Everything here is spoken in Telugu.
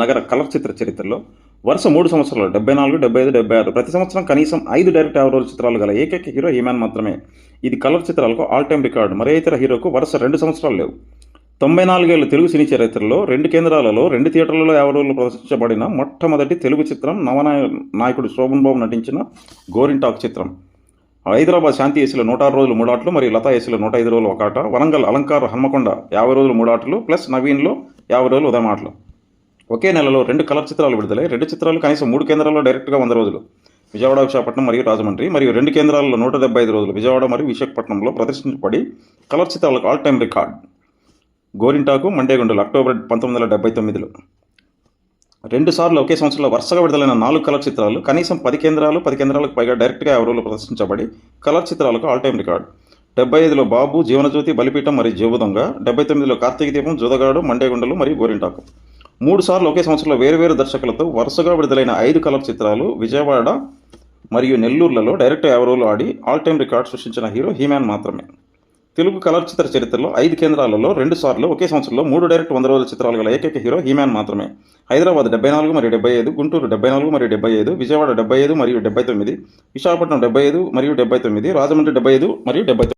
నగర కలర్ చిత్ర చరిత్రలో వరుస 3 సంవత్సరాలు 74, 75, 76 ప్రతి సంవత్సరం కనీసం 5 డైరెక్ట్ యావరేజ్ చిత్రాలు గల ఏకైక హీరో హీమ్యాన్ మాత్రమే. ఇది కలర్ చిత్రాలకు ఆల్ టైమ్ రికార్డు. మరే ఇతర హీరోకు వరుస 2 సంవత్సరాలు లేవు. 94 ఏళ్ల తెలుగు సినీ చరిత్రలో 2 కేంద్రాలలో 2 థియేటర్లలో 50 రోజులు ప్రదర్శించబడిన మొట్టమొదటి తెలుగు చిత్రం నవనాయకుడు శోభన్ బాబు నటించిన గోరింటాకు చిత్రం. హైదరాబాద్ శాంతి ఏసీలో 106 రోజులు 3 ఆటలు మరియు లతా ఏసీలో 105 రోజులు 1 ఆట, వరంగల్ అలంకార హన్మకొండ 50 రోజులు 3 ఆటలు ప్లస్ నవీన్లో 50 రోజులు ఉదయం ఆటలు. ఒకే నెలలో 2 కలర్ చిత్రాలు విడుదలై 2 చిత్రాలు కనీసం 3 కేంద్రాల్లో డైరెక్ట్గా 100 రోజులు విజయవాడ, విశాఖపట్నం మరియు రాజమండ్రి మరియు 2 కేంద్రాలలో 175 రోజులు విజయవాడ మరియు విశాఖపట్నంలో ప్రదర్శించబడి కలర్ చిత్రాలకు ఆల్ టైమ్ రికార్డ్. గోరింటాకు, మండేగుండలు అక్టోబర్ 1979లో 2 సార్లు ఒకే సంవత్సరంలో వరుసగా విడుదలైన 4 కలర్ చిత్రాలు కనీసం 10 కేంద్రాలకు పైగా డైరెక్ట్గా 50 రోజులు ప్రదర్శించబడి కలర్ చిత్రాలకు ఆల్ టైమ్ రికార్డ్. 75లో బాబు, జీవనజ్యోతి, బలిపీఠం మరియు జేబుదొంగ, 79లో కార్తీక దీపం, జుదగాడు, మండేగుండలు మరియు గోరింటాకు. 3 సార్లు ఒకే సంవత్సరంలో వేరువేరు దర్శకులతో వరుసగా విడుదలైన 5 కలర్ చిత్రాలు విజయవాడ మరియు నెల్లూరులలో డైరెక్ట్ 50 రోజులు ఆడి ఆల్ టైమ్ రికార్డ్ సృష్టించిన హీరో హీమ్యాన్ మాత్రమే. తెలుగు కలర్ చిత్ర చరిత్రలో 5 కేంద్రాలలో 2 సార్లు ఒకే సంవత్సరంలో 3 డైరెక్ట్ 100 రోజుల చిత్రాలు గల ఏకైక హీరో హీమ్యాన్ మాత్రమే. హైదరాబాద్ 74 మరియు 75, గుంటూరు 74 మరియు 75, విజయవాడ 75 మరియు 79, విశాఖపట్నం 75 మరియు 79, రాజమండ్రి 75 మరియు 79.